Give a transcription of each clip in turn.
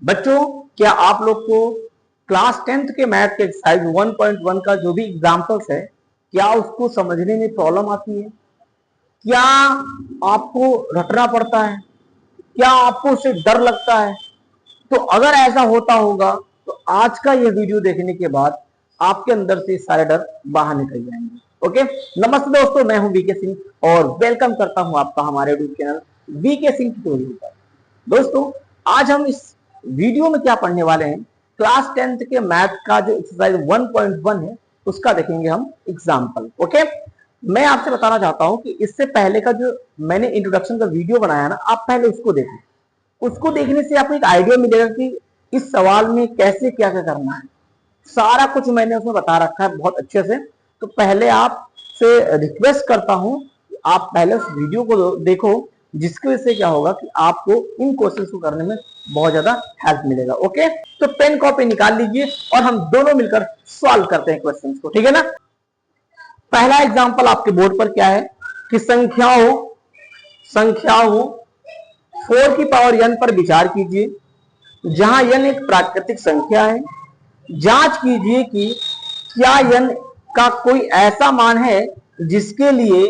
बच्चों, क्या आप लोग को क्लास 10th के मैथ के एक्सरसाइज 1.1 का जो भी एग्जाम्पल्स है, क्या उसको समझने में प्रॉब्लम आती है? क्या आपको रटना पड़ता है? क्या आपको उससे डर लगता है? तो अगर ऐसा होता होगा तो आज का ये वीडियो देखने के बाद आपके अंदर से सारे डर बाहर निकल जाएंगे। ओके, नमस्ते दोस्तों, मैं हूं वीके सिंह और वेलकम करता हूं आपका हमारे YouTube channel VK Singh tutorial पर। दोस्तों, आज हम इस वीडियो में क्या पढ़ने वाले हैं, क्लास 10th के मैथ का जो एक्सरसाइज 1.1 है उसका देखेंगे हम एग्जाम्पल। ओके, मैं आपसे बताना चाहता हूं कि इससे पहले का जो मैंने इंट्रोडक्शन का वीडियो बनाया ना, आप पहले उसको देखें। उसको देखने से आपको एक आइडिया मिलेगा कि इस सवाल में कैसे क्या क्या करना है। सारा कुछ मैंने उसमें बता रखा है बहुत अच्छे से। तो पहले आपसे रिक्वेस्ट करता हूं कि आप पहले उस वीडियो को देखो, जिसकी वजह से क्या होगा कि आपको इन क्वेश्चंस को करने में बहुत ज्यादा हेल्प मिलेगा। ओके, तो पेन कॉपी निकाल लीजिए और हम दोनों मिलकर सॉल्व करते हैं क्वेश्चंस को, ठीक है ना। पहला एग्जांपल आपके बोर्ड पर क्या है कि संख्याओं 4 की पावर n पर विचार कीजिए जहां n एक प्राकृतिक संख्या है। जांच कीजिए कि क्या n का कोई ऐसा मान है जिसके लिए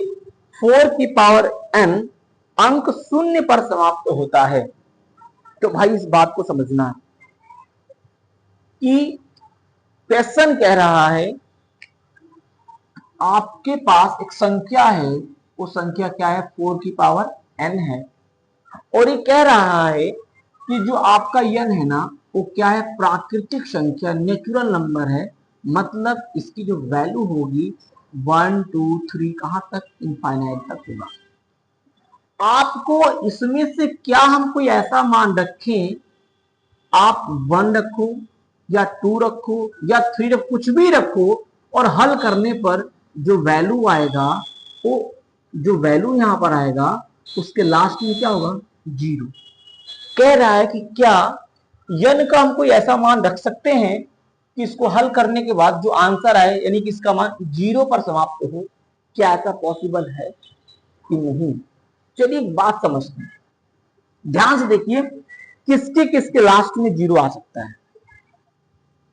4 की पावर n अंक शून्य पर समाप्त होता है। तो भाई इस बात को समझना है कि क्वेश्चन कह रहा है आपके पास एक संख्या है, वो संख्या क्या है, 4 की पावर n है, और ये कह रहा है कि जो आपका n है ना, वो क्या है, प्राकृतिक संख्या, नेचुरल नंबर है। मतलब इसकी जो वैल्यू होगी 1 2 3 कहां तक, इनफाइनाइट तक होगा। आपको इसमें से क्या हम कोई ऐसा मान रखें, आप 1 रखो या 2 रखो या 3 रखो, कुछ भी रखो, और हल करने पर जो वैल्यू आएगा, वो जो वैल्यू यहां पर आएगा उसके लास्ट में क्या होगा, 0। कह रहा है कि क्या n का हम कोई ऐसा मान रख सकते हैं कि इसको हल करने के बाद जो आंसर आए, यानी कि इसका मान 0 पर समाप्त हो। क्या ऐसा पॉसिबल है कि नहीं? चलिए एक बात समझते हैं, ध्यान से देखिए किसके किसके लास्ट में 0 आ सकता है।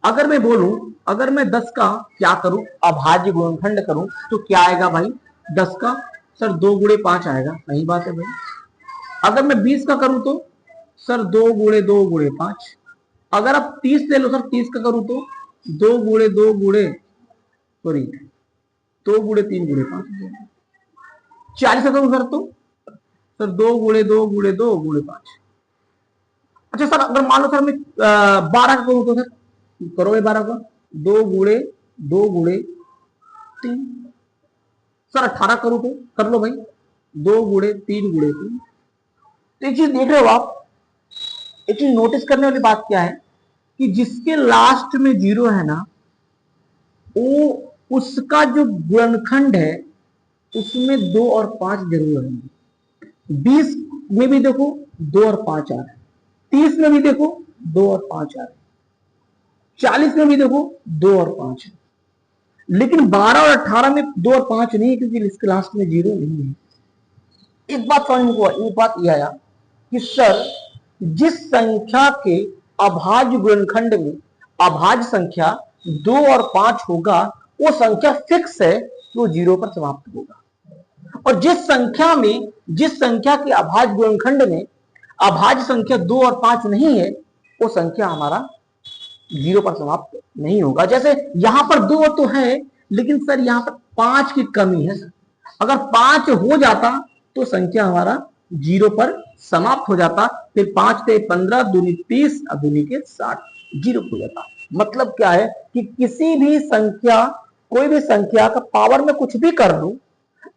अगर मैं बोलूं, अगर मैं 10 का क्या करूं, अभाज्य गुणनखंड करूं, तो क्या आएगा भाई, 10 का सर 2 गुणे 5 आएगा, सही बात है भाई। अगर मैं 20 का करूं तो सर 2 गुणे 2 गुणे 5। अगर आप 30 ले लो सर, 30 का करूं तो 2 गुणे 2 गुणे, सॉरी 2 गुणे 3 गुणे 5। 40 का करूं सर तो सर 2 गुणे 2 गुणे 2 गुणे 5। अच्छा सर, अगर मान लो सर मैं 12 का करूं तो सर, करो ये 12 का 2 गुणे 2 गुणे 3। सर 18 करूं तो कर लो भाई, 2 गुणे 3 गुणे 3। तो एक चीज देख रहे हो आप, एक चीज नोटिस करने वाली बात क्या है कि जिसके लास्ट में 0 है ना, वो उसका जो गुणनखंड है उसमें 2 और 5 जरूर रहेंगे। 20 में भी देखो 2 और 5 आ रहे हैं, 30 में भी देखो 2 और 5 आ रहे हैं, 40 में भी देखो 2 और 5 है। लेकिन 12 और 18 में 2 और 5 नहीं है, क्योंकि इसके लास्ट में 0 नहीं है। एक बात समझ में हुआ, एक बात यह आया कि सर जिस संख्या के अभाज्य गुणनखंड में अभाज्य संख्या 2 और 5 होगा, वो संख्या फिक्स है, वो 0 पर समाप्त होगा। और जिस संख्या के अभाज्य गुणनखंड में अभाज्य संख्या 2 और 5 नहीं है, वो संख्या हमारा 0 पर समाप्त नहीं होगा। जैसे यहां पर 2 तो है, लेकिन सर यहां पर 5 की कमी है। अगर 5 हो जाता तो संख्या हमारा 0 पर समाप्त हो जाता। फिर 5 से 15 दूनी 30, दूनी के 60, 0 हो जाता। मतलब क्या है कि किसी भी संख्या, कोई भी संख्या का पावर में कुछ भी कर लूं,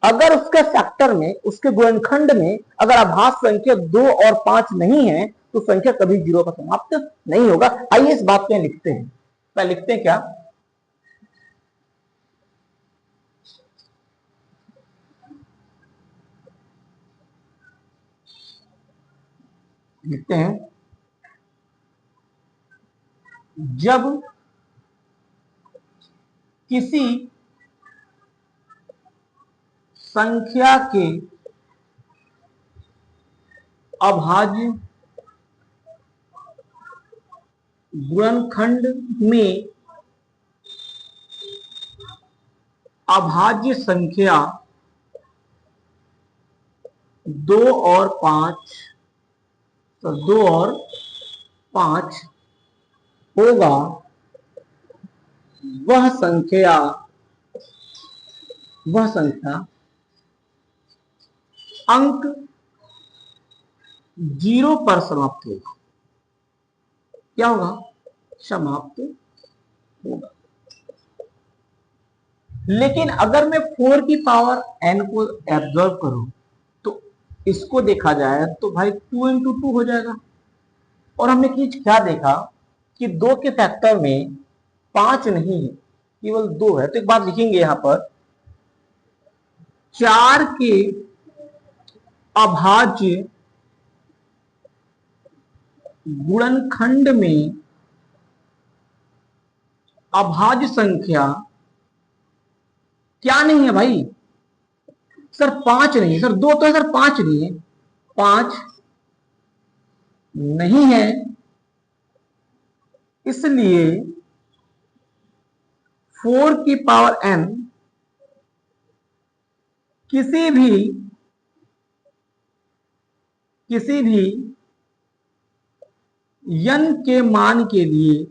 अगर उसके फैक्टर में, उसके गुणनखंड में अगर अभाज्य संख्या 2 और 5 नहीं है, तो संख्या कभी 0 पर समाप्त नहीं होगा। आइए इस बात को लिखते हैं। मैं लिखते हैं क्या, लिखते हैं जब किसी संख्या के अभाज्य गुणनखंड में अभाज्य संख्या 2 और 5, तो 2 और 5 होगा वह संख्या अंक 0 पर समाप्त होगा। क्या होगा? समाप्त होगा। लेकिन अगर मैं 4 की पावर n को एब्जॉर्ब करूं तो इसको देखा जाए तो भाई 2 इंटू 2 हो जाएगा। और हमने क्या देखा कि 2 के फैक्टर में 5 नहीं है, केवल 2 है। तो एक बात लिखेंगे यहां पर, 4 के अभाज्य गुणनखंड में अभाज्य संख्या क्या नहीं है भाई? सर 5 नहीं है। सर 2 तो है सर, 5 नहीं है। 5 नहीं है, इसलिए 4 की पावर n किसी भी n के मान के लिए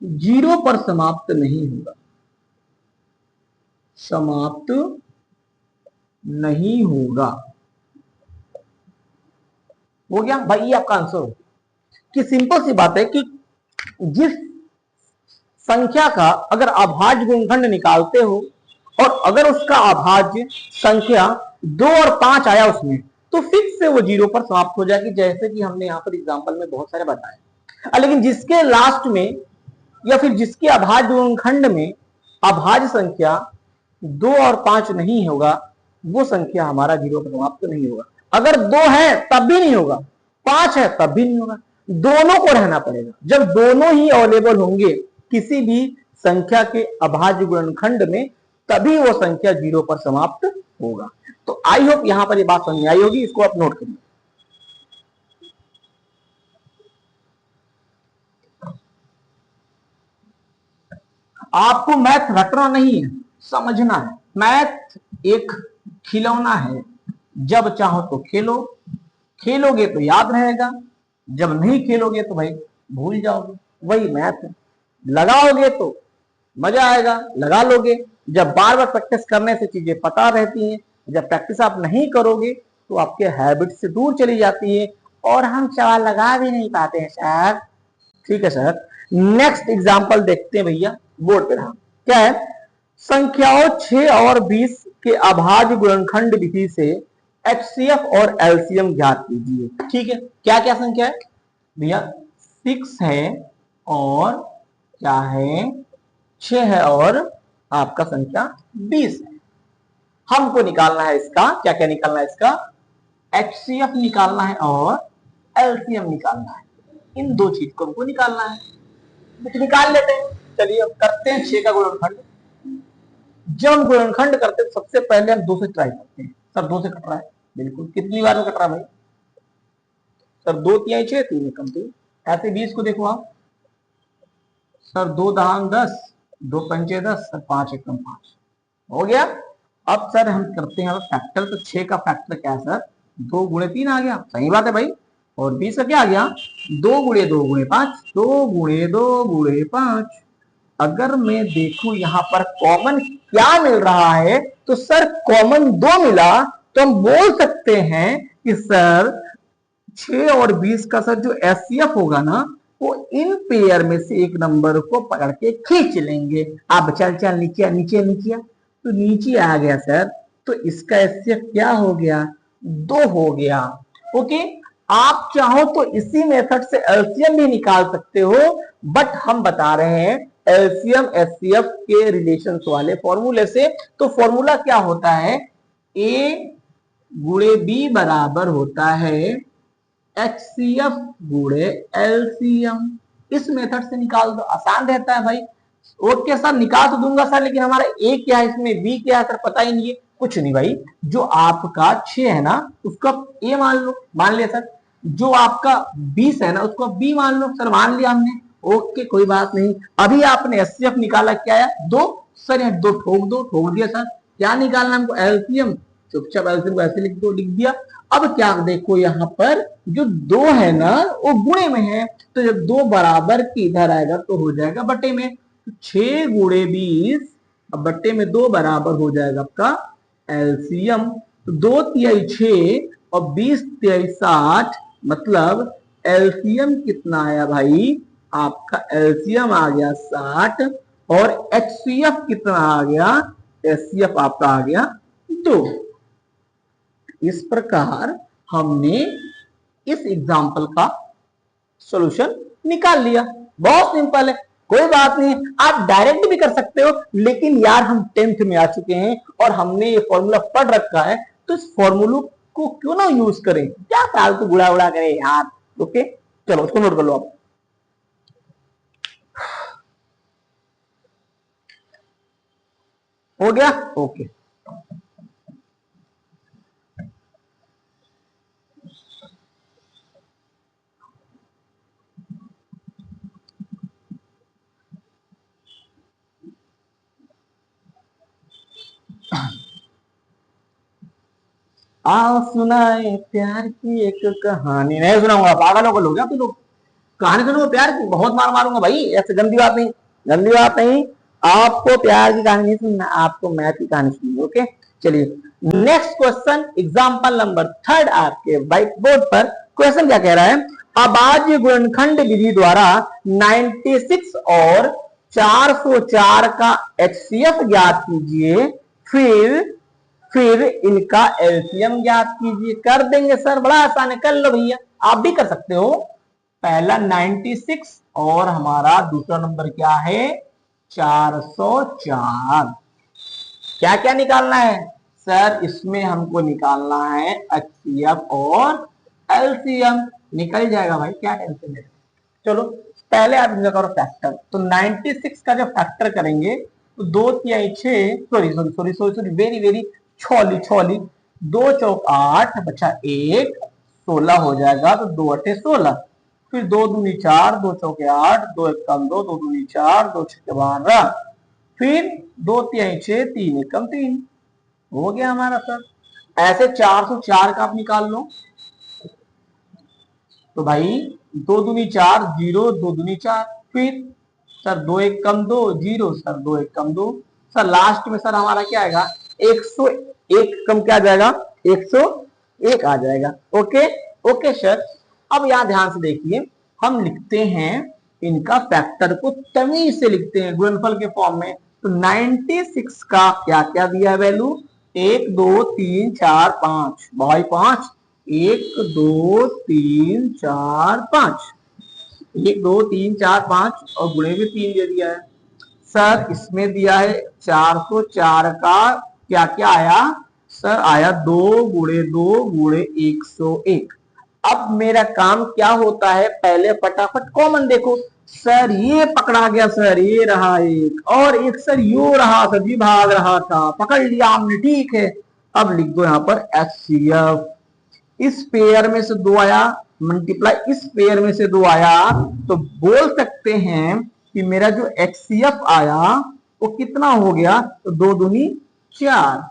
0 पर समाप्त नहीं होगा। समाप्त नहीं होगा। हो गया भाई, ये आपका आंसर हो कि सिंपल सी बात है कि जिस संख्या का अगर अभाज्य गुणनखंड निकालते हो और अगर उसका अभाज्य संख्या 2 और 5 आया उसमें, तो फिक्स से वो 0 पर समाप्त हो जाएगी, जैसे कि हमने यहां पर एग्जांपल में बहुत सारे बताए। लेकिन जिसके लास्ट में या फिर जिसके अभाज्य गुणनखंड में अभाज्य संख्या 2 और 5 नहीं होगा, वो संख्या हमारा 0 पर समाप्त नहीं होगा। अगर 2 है तब भी नहीं होगा, 5 है तब भी नहीं होगा, दोनों को रहना पड़ेगा। जब दोनों ही अवेलेबल होंगे किसी भी संख्या के अभाज्य गुणनखंड में, तभी वो संख्या 0 पर समाप्त होगा। तो आई होप यहां पर ये बात समझ में आई होगी, इसको आप नोट करिए। आपको मैथ रटना नहीं है, समझना है। मैथ एक खिलौना है, जब चाहो तो खेलो, खेलोगे तो याद रहेगा, जब नहीं खेलोगे तो भाई भूल जाओगे। वही मैथ है, लगाओगे तो मजा आएगा, लगा लोगे। जब बार बार प्रैक्टिस करने से चीजें पता रहती हैं, जब प्रैक्टिस आप नहीं करोगे तो आपके हैबिट से दूर चली जाती है और हम सवाल लगा भी नहीं पाते हैं सर। ठीक है सर, नेक्स्ट एग्जांपल देखते हैं भैया, बोर्ड पे रहा। क्या है? संख्याओं 6 और 20 के अभाज्य गुणनखंड विधि से एचसीएफ और एलसीएम ज्ञात कीजिए। ठीक है, क्या क्या संख्या है भैया? 6 है और क्या है? 6 है और आपका संख्या 20 है। हमको निकालना है इसका क्या क्या निकालना है? इसका एचसीएफ निकालना है और एलसीएम निकालना है। इन दो चीज को हमको निकालना है, तो निकाल लेते हैं। चलिए अब करते हैं 6 का गुणनखंड। जब हम गुणनखंड करते हैं सबसे पहले हम 2 से ट्राई करते हैं। सर 2 से कट रहा है, बिल्कुल। कितनी बार में कट रहा है भाई? सर 2 तिहाई 6, 3 एकम 3। ऐसे 20 को देखो आप, सर 2 दहान 10, 2 पंचे 10, सर 5 एकम 5 हो गया। अब सर हम करते हैं फैक्टर। तो 6 का फैक्टर क्या है सर? 2 गुणे 3 आ गया, सही बात है भाई। और 20 का क्या आ गया? 2 गुणे 2 गुणे 5, 2 गुणे 2 गुणे 5। अगर मैं देखूं यहां पर कॉमन क्या मिल रहा है, तो सर कॉमन 2 मिला, तो हम बोल सकते हैं कि सर 6 और 20 का सर जो एचसीएफ होगा ना, वो इन पेयर में से एक नंबर को पकड़ के खींच लेंगे। आप चल चल नीचे नीचे नीचे, तो नीचे आ गया सर, तो इसका एचसीएफ क्या हो गया? 2 हो गया। ओके, आप चाहो तो इसी मेथड से एलसीएम भी निकाल सकते हो, बट हम बता रहे हैं एलसीएम एचसीएफ के रिलेशंस वाले फॉर्मूले से। तो फॉर्मूला क्या होता है? ए गुणे बी बराबर होता है एचसीएफ गुणे एलसीएम। इस मेथड से निकाल दो, आसान रहता है भाई। ओके सर, निकाल तो दूंगा सर, लेकिन हमारा ए क्या है इसमें, बी क्या है सर, पता ही नहीं है। कुछ नहीं भाई, जो आपका 6 है ना उसका ए मान लो, मान लिया सर। जो आपका 20 है ना उसको बी मान लो सर, मान लिया हमने। ओके कोई बात नहीं। अभी आपने एचसीएफ निकाला, क्या आया 2 सर, यहाँ 2 ठोक दो, ठोक दिया सर। क्या निकालना हमको, एलसीएम। चुपचाप एलसीएम को ऐसे लिख दो, लिख दिया। अब क्या देखो यहाँ पर जो 2 है ना वो गुणे में है, तो जब 2 बराबर की इधर आएगा तो हो जाएगा बटे में। 6 गुणे 20, अब बट्टे में 2 बराबर हो जाएगा आपका एलसीएम। तो 2 तिहाई 6 और 20 तिहाई 60, मतलब एलसीएम कितना आया भाई, आपका एलसीएम आ गया 60। और एचसीएफ कितना आ गया, एचसीएफ आपका आ गया 2। इस प्रकार हमने इस एग्जाम्पल का सॉल्यूशन निकाल लिया। बहुत सिंपल है, कोई बात नहीं, आप डायरेक्ट भी कर सकते हो, लेकिन यार हम 10th में आ चुके हैं और हमने ये फॉर्मूला पढ़ रखा है, तो इस फॉर्मूला को क्यों ना यूज करें, क्या फालतू बुढ़ा उड़ा करें यार। ओके चलो उसको नोट कर लो आप। हो गया, ओके। आओ सुनाए प्यार की एक कहानी। नहीं सुनाऊंगा, पागल हो गया तू लोग। कहानी सुनो प्यार की, बहुत मार मारूंगा भाई, ऐसे गंदी बात नहीं, गंदी बात नहीं। आपको प्यार की कहानी नहीं सुनना, आपको मैथ की कहानी सुननी। ओके चलिए नेक्स्ट क्वेश्चन, एग्जाम्पल नंबर 3 आपके व्हाइट बोर्ड पर। क्वेश्चन क्या कह रहा है, अभाज्य गुणनखंड विधि द्वारा 96 और 404 का एचसीएफ ज्ञात कीजिए, फिर इनका एलसीएम ज्ञात कीजिए। कर देंगे सर, बड़ा आसान है, कर लो भैया, आप भी कर सकते हो। पहला 96 और हमारा दूसरा नंबर क्या है 404। क्या क्या निकालना है सर, इसमें हमको निकालना है एचसीएफ और एलसीएम। निकल जाएगा भाई, क्या टेंशन है। चलो पहले आप इनका करो फैक्टर। तो 96 का जब फैक्टर करेंगे तो 2 तिहाई 6, सॉरी वेरी वेरी, छोली छोली, 2 चौक 8 बचा 1, 16 हो जाएगा। तो 2 अठे 16, फिर 2 दूनी 4, 2 चौके 8, 2 एक कम 2, 2 दूनी 4, 2 छक्के 12, फिर 2 तिहाई 6, 3 एक कम 3, हो गया हमारा सर। ऐसे 404 का आप निकाल लो। तो भाई 2 दूनी 4, 0, 2 दूनी 4, फिर सर 2 एक कम 2, 0, सर 2 एक कम 2, सर लास्ट में सर हमारा क्या आएगा 101 कम क्या आ जाएगा 101 आ जाएगा। Okay okay sir. अब यहां ध्यान से देखिए, हम लिखते हैं इनका फैक्टर को तमीज से लिखते हैं गुणनफल के फॉर्म में। तो 96 का क्या क्या दिया है वैल्यू, 1 2 3 4 5, भाई 5, 1 2 3 4 5, 1 2 3 4 5 और गुणे में 3 दे दिया है। सर इसमें दिया है 404 का क्या क्या आया सर, आया 2 गुणे 2 गुणे 101। अब मेरा काम क्या होता है, पहले फटाफट कॉमन देखो। सर ये पकड़ा गया सर, ये रहा एक, और एक सर यू रहा सर जी, भाग रहा था, पकड़ लिया हमने, ठीक है। अब लिख दो यहाँ पर एचसीएफ। इस पेयर में से 2 आया, मल्टीप्लाई इस पेयर में से 2 आया, तो बोल सकते हैं कि मेरा जो एचसीएफ आया वो कितना हो गया, तो 2 दूनी 4।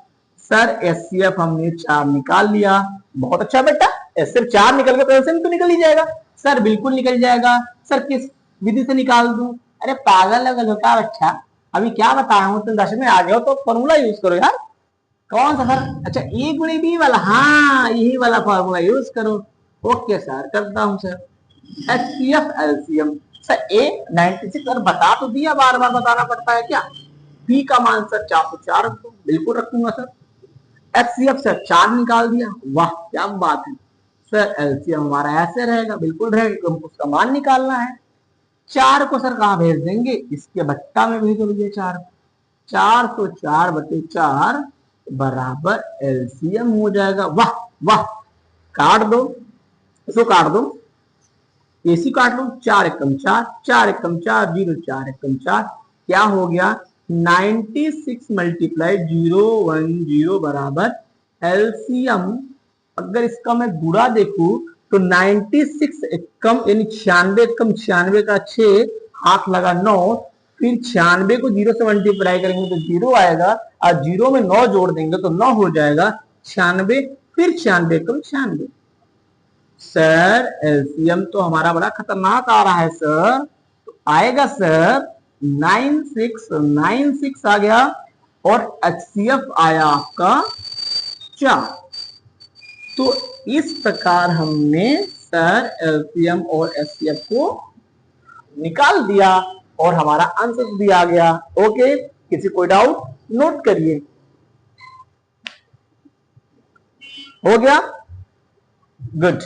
सर एचसीएफ हमने 4 निकाल लिया, बहुत अच्छा बेटा, सिर्फ 4 निकल गया तो एलसीएम तो निकल ही जाएगा। सर बिल्कुल निकल जाएगा। सर किस विधि से निकाल दूं, अरे पागल लगल हो क्या बच्चा, अभी क्या बताया हूं, तुम 10 में आ गए हो तो फॉर्मूला यूज करो यार। कौन सा सर, अच्छा ए गुणे बी वाला, हाँ यही वाला फॉर्मूला यूज करो। ओके सर करता हूं सर। एचसीएफ एलसीएम सर ए 96 सर बता तो दिया, बार बार बताना पड़ता है क्या। बी का मान सर 404 रखो, बिल्कुल रखूंगा सर। एचसीएफ सर 4 निकाल दिया, वाह क्या बात है। सर एलसीएम हमारा ऐसे रहेगा, बिल्कुल रहेगा, क्योंकि उसका मान निकालना है। 4 को सर कहां भेज देंगे, इसके बट्टा में भेज दीजिए 4। 404 बटे 4 बराबर एलसीएम हो जाएगा। वाह वाह, काट दो, इसको काट दो, एसी काट लो, 4 एकम 4, 4 एकम 4, 0 4 एकम 4, क्या हो गया 96 मल्टीप्लाई 010 बराबर एलसीएम। अगर इसका मैं गुणा देखूं तो 96 कम यानी 96 कम 96 का 6 हाथ लगा 9, फिर 96 को 0 से मल्टीप्लाई करेंगे तो 0 आएगा और 0 में 9 जोड़ देंगे तो 9 हो जाएगा 96, फिर 96 कम 96। सर एलसीएम तो हमारा बड़ा खतरनाक आ रहा है सर, तो आएगा सर 9696 आ गया और एचसीएफ आया आपका 4। तो इस प्रकार हमने सर एलसीएम और एचसीएफ को निकाल दिया और हमारा आंसर भी आ गया। ओके, किसी कोई डाउट नोट करिए। हो गया, गुड।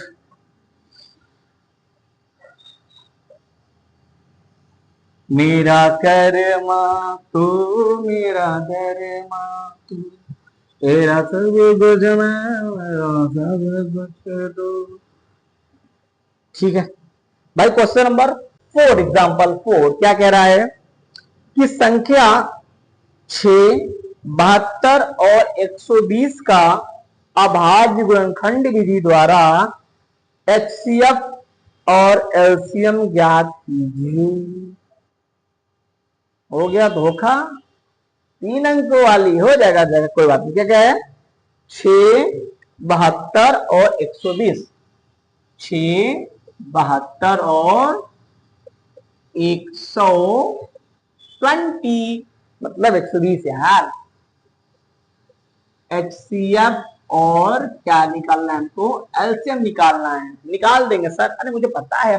मेरा कर्मा तू मेरा धर्मा तू, तेरा सब कुछ मैं सब कुछ दो। ठीक है भाई, क्वेश्चन नंबर 4, एग्जाम्पल 4 क्या कह रहा है कि संख्या 6, 72 और 120 का अभाज्य गुणनखंड विधि द्वारा एचसीएफ और एलसीएम ज्ञात कीजिए। हो गया धोखा, 3 अंकों वाली हो जाएगा, कोई बात नहीं। क्या क्या है? 6, 72 और 120। 6, 72 और 120 मतलब 120 यार। एचसीएफ और क्या निकालना है हमको? एलसीएम निकालना है। निकाल देंगे सर। अरे मुझे पता है,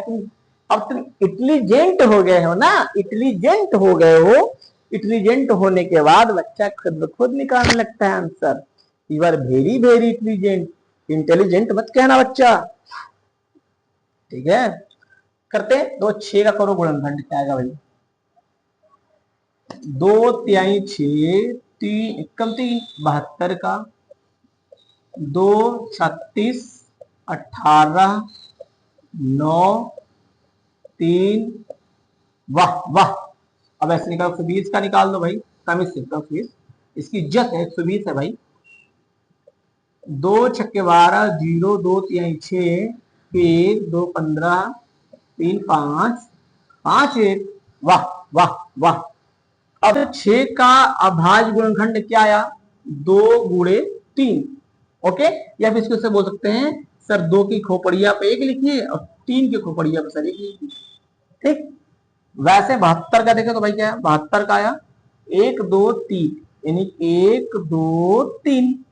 अब तुम इंटेलिजेंट हो गए हो ना, इंटेलिजेंट हो गए हो। इंटेलिजेंट होने के बाद बच्चा खुद निकालने लगता है answer. You are very very intelligent. Intelligent मत कहना बच्चा, ठीक है। करते 2 6 का करो गुणनखंड, क्या आएगा भाई? 2 तिहाई 6, 3 एकम 3 72 का, 2 36 18 9 3, वाह वाह। अब ऐसे निकाल 120 का निकाल दो भाई, कम इससे 120, इसकी इज्जत है 120 है भाई। 2 छक्के 12 0 2 तिहाई 6, फिर 2 15 3 5 5 1, वाह वाह वाह। अब 6 का अभाज्य गुणनखंड क्या आया? 2 गुणे 3। ओके, या फिर इसको बोल सकते हैं सर 2 की खोपड़िया पे 1 लिखिए और 3 की खोपड़िया पे सर 1 लिखिए। ठीक। वैसे 72 का देखें तो भाई क्या है? 72 का आया 1 2 3, यानी 1 2 3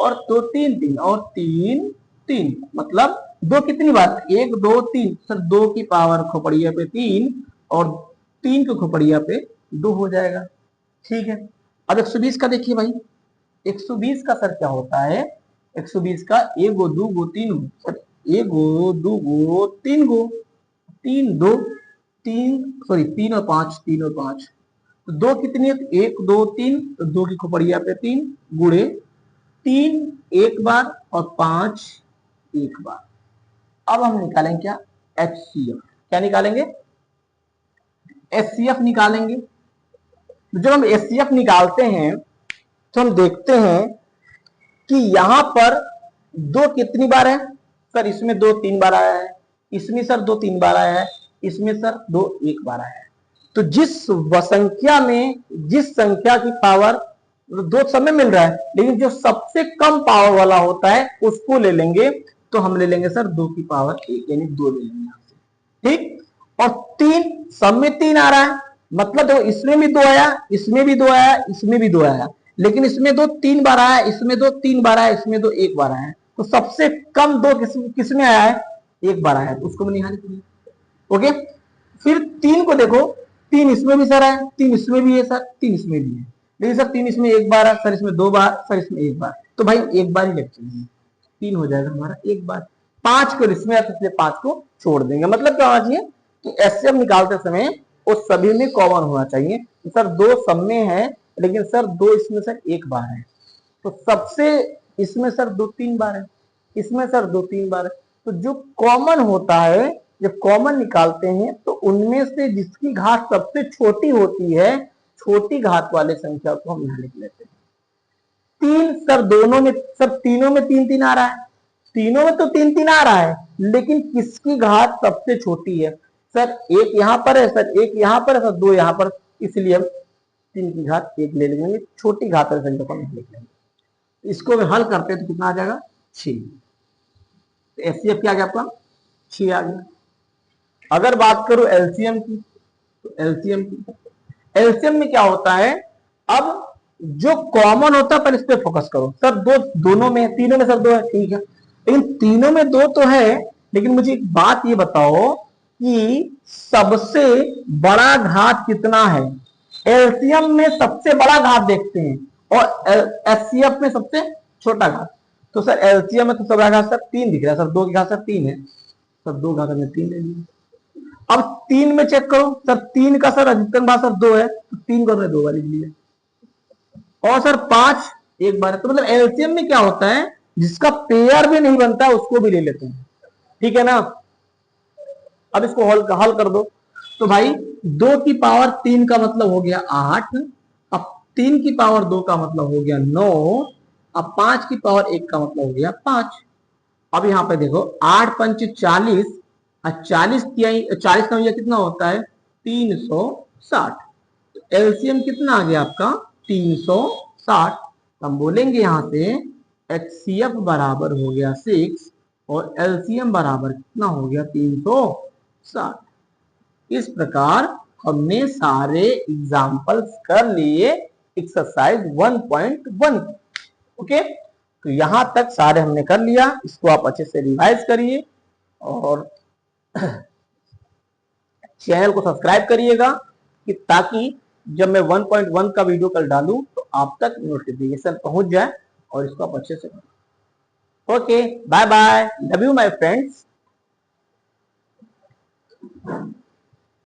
और 2 3 3 और 3 3, मतलब 2 कितनी बार? 1 2 3 सर, 2 की पावर खोपड़िया पे 3 और 3 की खोपड़िया पे 2 हो जाएगा। ठीक है। अब 120 का देखिए भाई, 120 का सर क्या होता है? 120 का 1 गो 2 गो 3 गो सर, 1 गो 2 गो 3 गो, 3 2 3 सॉरी 3 और 5, 3 और 5, तो 2 कितनी है? 1 2 3, तो 2 की खोपड़िया पे 3 गुणे 3 एक बार और 5 एक बार। अब हम निकालेंगे क्या? एचसीएफ। क्या निकालेंगे? एचसीएफ निकालेंगे। जब हम एचसीएफ निकालते हैं तो हम देखते हैं कि यहां पर 2 कितनी बार है? सर इसमें 2 3 बार आया है, इसमें सर 2 3 बार आया है, इसमें सर 2 1 बार आया है। तो जिस संख्या में जिस संख्या की पावर 2 समय मिल रहा है, लेकिन जो सबसे कम पावर वाला होता है उसको ले लेंगे। तो हम ले लेंगे सर 2 की पावर 1, यानी 2 ले लेंगे यहां से। ठीक। और 3 सब में 3 आ रहा है, मतलब देखो इसमें भी 2 आया, इसमें भी 2 आया, इसमें भी 2 आया, लेकिन इसमें 2 3 बार आया, इसमें 2 3 बार आया, इसमें 2 1 बार आया। तो सबसे कम 2 किसमें आया है? 1 बार आया है, तो उसको भी निकाल लीजिए। ओके। फिर 3 को देखो, 3 इसमें भी सर है, 3 इसमें भी है सर, 3 इसमें भी है, लेकिन सर 3 इसमें 1 बार है, सर इसमें 2 बार, सर इसमें 1 बार, तो भाई 1 बार ही लेके चलेंगे, 3 हो जाएगा हमारा 1 बार। 5 को इसमें है, इसलिए 5 को छोड़ देंगे। मतलब क्या होना चाहिए कि एचसीएफ निकालते समय वो सभी में कॉमन होना चाहिए। सर 2 सब में है, लेकिन सर 2 इसमें सर 1 बार है, तो सबसे इसमें सर 2 3 बार है, इसमें सर 2 3 बार है। तो जो कॉमन होता है, जब कॉमन निकालते हैं तो उनमें से जिसकी घात सबसे छोटी होती है, छोटी घात वाले संख्या को हम यहां लिख लेते हैं। 3 सर दोनों में, सर तीनों में 3 3 आ रहा है, तीनों में तो 3 3 आ रहा है, लेकिन किसकी घात सबसे छोटी है? सर एक यहां पर है, सर एक यहां पर है, सर 2 यहां पर, इसलिए हम 3 की घात 1 ले लेंगे, छोटी घात वाली संख्या को हम लिख लेंगे। इसको अगर हल करते हैं तो कितना आ जाएगा? 6। तो एचसीएफ क्या आ गया आपका? 6 आ गया। अगर बात करूं एलसीएम की, तो एलसीएम में क्या होता है, अब जो कॉमन होता है पहले इस पे फोकस करो। सर दोनों में, तीनों में सर 2 है, ठीक है, लेकिन तीनों में 2 तो है, लेकिन मुझे एक बात ये बताओ कि सबसे बड़ा घात कितना है? एलसीएम में सबसे बड़ा घात देखते हैं और एचसीएफ में सबसे छोटा घात। तो सर एलसीएम में तो सबसे बड़ा घात सर 3 दिख रहा है, सर 2 की घात सर 3 है, सर 2 घात हमने 3 ले लिया। अब 3 में चेक करो, सर 3 का सर अधिकतम भाग सर 2 है, तो 3 को हमने 2 बार लिख लिया। और सर 5 एक बार है, तो मतलब एलसीएम में क्या होता है, जिसका पेयर भी नहीं बनता उसको भी ले लेते हैं, ठीक है ना। अब इसको हल कर दो, तो भाई 2 की पावर 3 का मतलब हो गया 8, अब 3 की पावर 2 का मतलब हो गया 9, अब 5 की पावर 1 का मतलब हो गया 5। अब यहां पे देखो 8 पंच 40, 40 का ये कितना होता है? 360। तो एलसीएम कितना आ गया आपका? 360। हम बोलेंगे यहां से एचसीएफ बराबर हो गया 6 और एलसीएम बराबर कितना हो गया? 360। इस प्रकार हमने सारे एग्जाम्पल्स कर लिए एक्सरसाइज 1.1। ओके, तो यहां तक सारे हमने कर लिया, इसको आप अच्छे से रिवाइज करिए और चैनल को सब्सक्राइब करिएगा कि ताकि जब मैं 1.1 का वीडियो कल डालूं तो आप तक नोटिफिकेशन पहुंच जाए और इसको आप अच्छे से। Okay, bye bye, love you my friends.